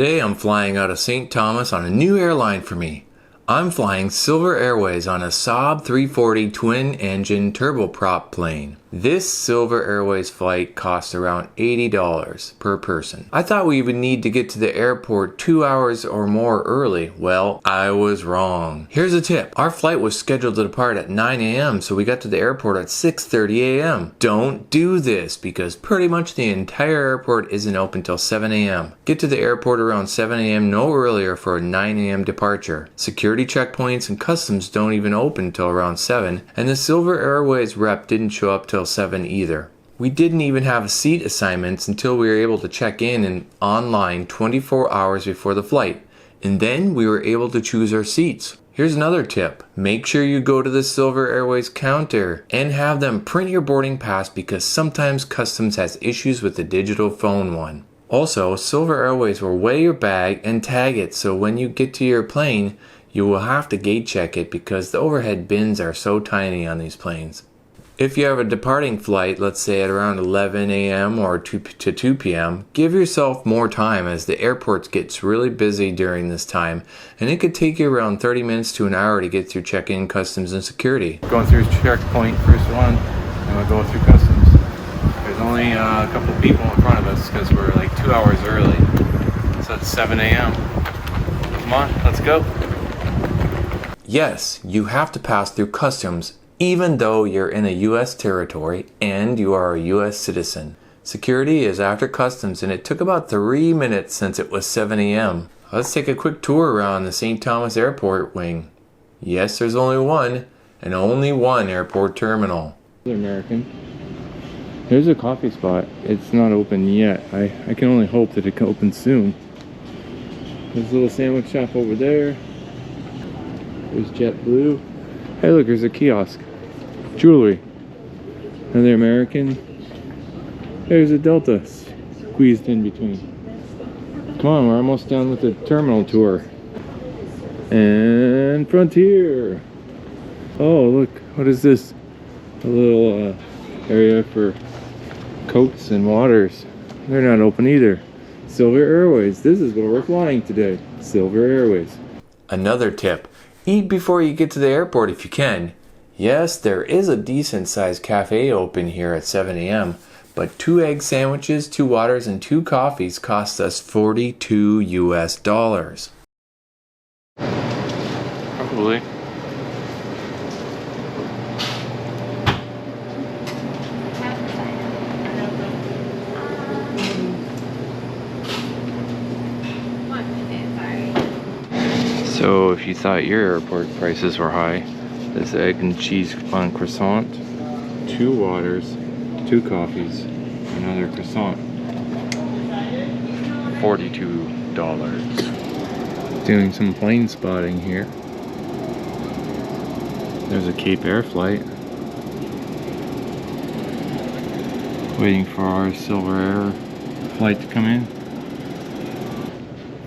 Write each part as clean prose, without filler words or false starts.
Today I'm flying out of St. Thomas on a new airline for me. I'm flying Silver Airways on a SAAB 340 twin-engine turboprop plane. This Silver Airways flight costs around $80 per person. I thought we would need to get to the airport 2 hours or more early. Well, I was wrong. Here's a tip. Our flight was scheduled to depart at 9 a.m. so we got to the airport at 6:30 a.m. Don't do this because pretty much the entire airport isn't open till 7 a.m. Get to the airport around 7 a.m. no earlier for a 9 a.m. departure. Security checkpoints and customs don't even open till around 7, and the Silver Airways rep didn't show up till 7 either. We didn't even have seat assignments until we were able to check in and online 24 hours before the flight, and then we were able to choose our seats. Here's another tip. Make sure you go to the Silver Airways counter and have them print your boarding pass because sometimes customs has issues with the digital phone one. Also, Silver Airways will weigh your bag and tag it, so when you get to your plane, you will have to gate check it because the overhead bins are so tiny on these planes. If you have a departing flight, let's say at around 11 a.m. or 2 p.m., give yourself more time as the airport gets really busy during this time, and it could take you around 30 minutes to an hour to get through check-in, customs, and security. Going through checkpoint, first one, and we'll go through customs. There's only a couple people in front of us because we're like 2 hours early, so it's 7 a.m. Come on, let's go. Yes, you have to pass through customs even though you're in a U.S. territory and you are a U.S. citizen. Security is after customs and it took about 3 minutes since it was 7 a.m. Let's take a quick tour around the St. Thomas Airport wing. Yes, there's only one, and only one airport terminal. American. There's a coffee spot. It's not open yet. I can only hope that it can open soon. There's a little sandwich shop over there. There's JetBlue. Hey look, there's a kiosk. Jewelry. Another American. There's a Delta squeezed in between. Come on, we're almost done with the terminal tour. And Frontier. Oh look, what is this? A little area for coats and waters. They're not open either. Silver Airways. This is where we're flying today. Silver Airways. Another tip. Eat before you get to the airport if you can. Yes, there is a decent sized cafe open here at 7 a.m., but 2 egg sandwiches, 2 waters, and 2 coffees cost us $42 US. Probably. So if you thought your airport prices were high, this egg and cheese bun croissant, 2 waters, 2 coffees, another croissant, $42. Doing some plane spotting here. There's a Cape Air flight. Waiting for our Silver Air flight to come in.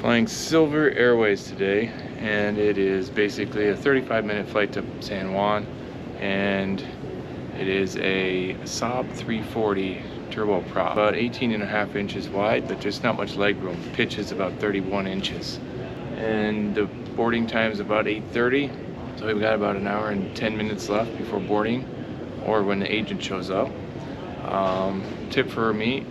Flying Silver Airways today, and it is basically a 35-minute flight to San Juan, and it is a SAAB 340 turboprop, about 18.5 inches wide, but just not much leg room. Pitch is about 31 inches, and the boarding time is about 8:30, so we've got about an hour and 10 minutes left before boarding, or when the agent shows up. Tip from me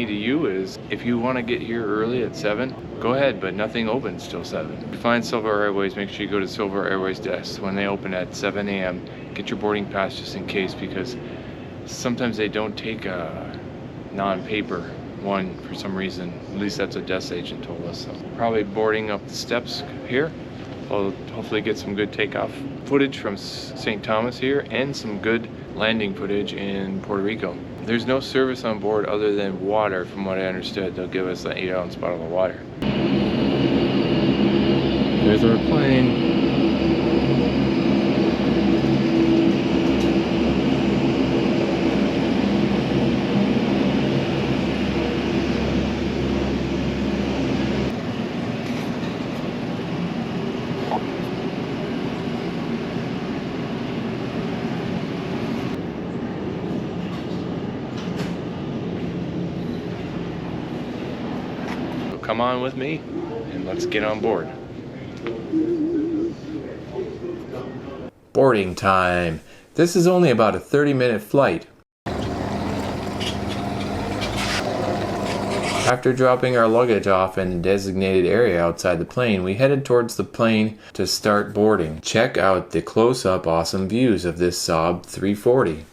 to you is, if you want to get here early at 7, go ahead, but nothing opens till 7. If you find Silver Airways, make sure you go to Silver Airways desk when they open at 7 a.m. Get your boarding pass just in case, because sometimes they don't take a non-paper one for some reason. At least that's what desk agent told us. So probably boarding up the steps here. I'll hopefully get some good takeoff footage from St. Thomas here and some good landing footage in Puerto Rico. There's no service on board other than water, from what I understood. They'll give us an 8-ounce bottle of water. There's our plane. come on with me and let's get on board. Boarding time. This is only about a 30-minute flight. After dropping our luggage off in a designated area outside the plane, we headed towards the plane to start boarding. Check out the close-up awesome views of this SAAB 340.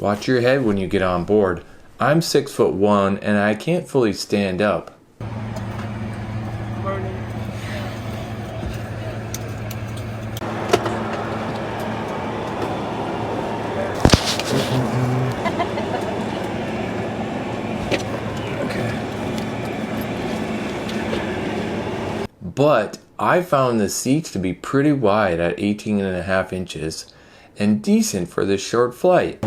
Watch your head when you get on board. I'm 6'1" and I can't fully stand up. But I found the seats to be pretty wide at 18.5 inches and decent for this short flight.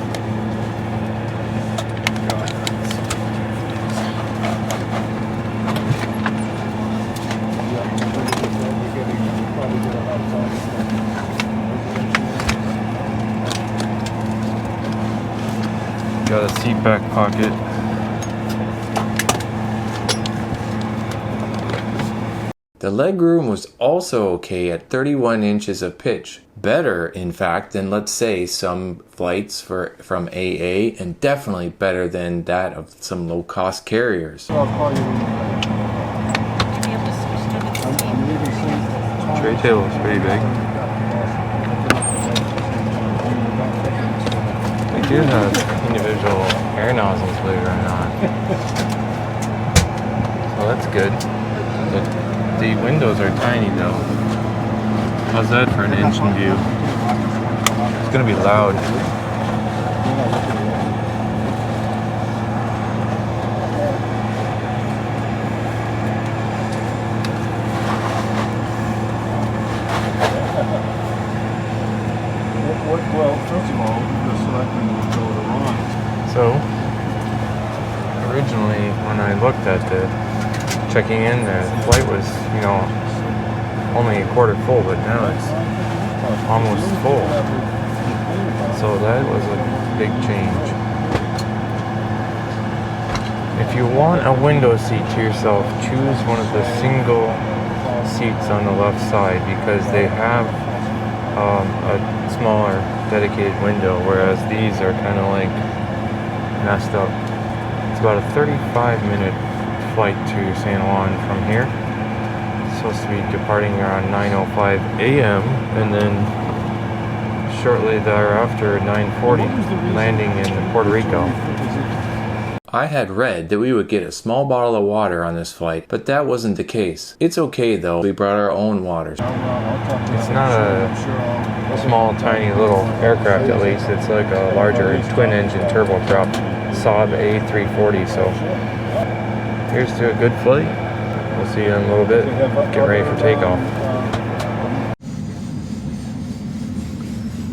Got a seat back pocket. The legroom was also okay at 31 inches of pitch. Better, in fact, than let's say some flights from AA, and definitely better than that of some low-cost carriers. Tray table is pretty big. We do have individual air nozzles, believe it or not. So that's good. The windows are tiny though. How's that for an engine view? It's gonna be loud. Well, first of all, the selectmen will go to Ron. So, originally when I looked at the checking in, the flight was, only a quarter full, but now it's almost full. So that was a big change. If you want a window seat to yourself, choose one of the single seats on the left side because they have a smaller dedicated window, whereas these are kind of like messed up. It's about a 35-minute flight to San Juan from here. It's supposed to be departing around 9:05 a.m. and then shortly thereafter 9:40 landing in Puerto Rico. I had read that we would get a small bottle of water on this flight, but that wasn't the case. It's okay though, we brought our own water. It's not a small tiny little aircraft, at least it's like a larger twin engine turboprop SAAB A340, so here's to a good flight. We'll see you in a little bit. Get ready for takeoff.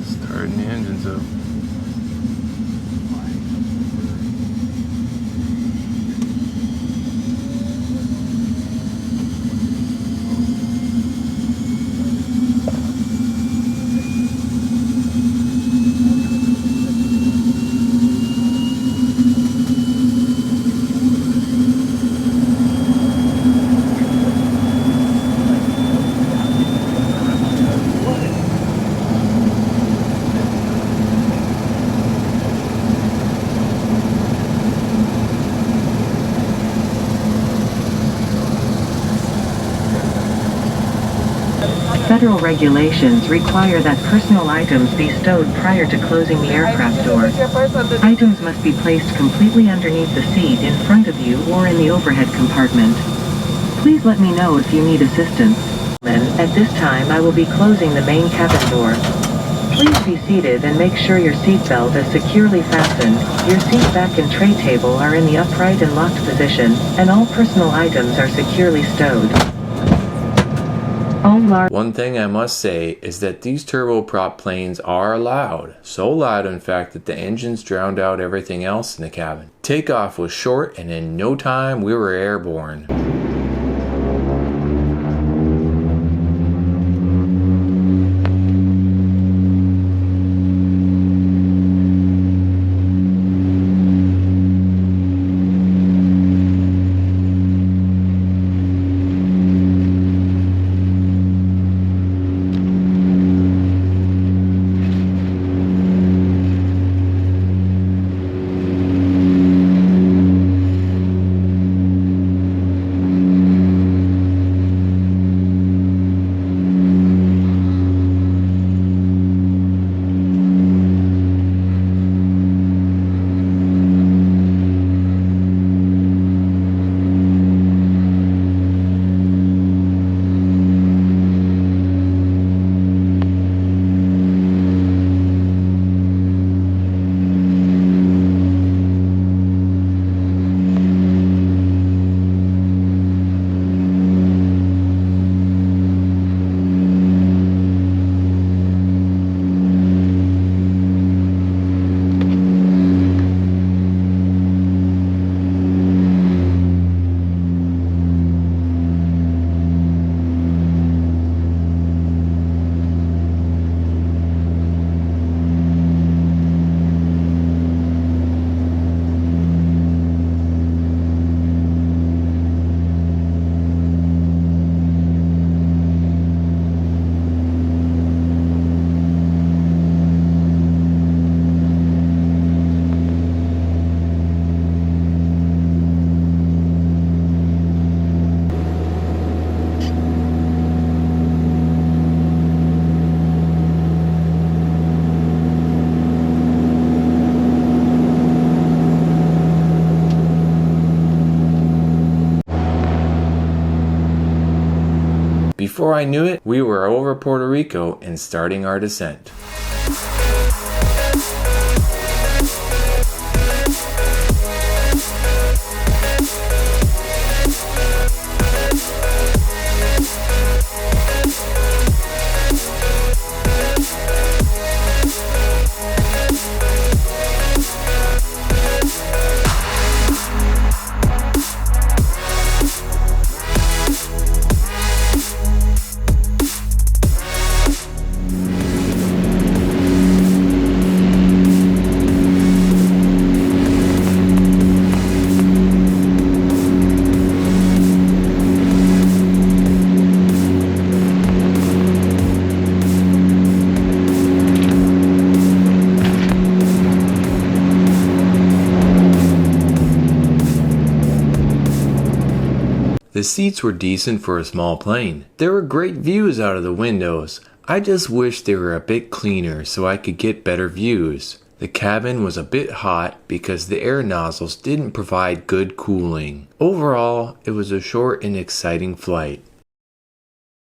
Starting the engines up. Federal regulations require that personal items be stowed prior to closing the aircraft door. Items must be placed completely underneath the seat in front of you or in the overhead compartment. Please let me know if you need assistance. At this time I will be closing the main cabin door. Please be seated and make sure your seatbelt is securely fastened, your seat back and tray table are in the upright and locked position, and all personal items are securely stowed. All large One thing I must say is that these turboprop planes are loud. So loud, in fact, that the engines drowned out everything else in the cabin. Takeoff was short, and in no time we were airborne. Before I knew it, we were over Puerto Rico and starting our descent. The seats were decent for a small plane. There were great views out of the windows. I just wish they were a bit cleaner so I could get better views. The cabin was a bit hot because the air nozzles didn't provide good cooling. Overall, it was a short and exciting flight.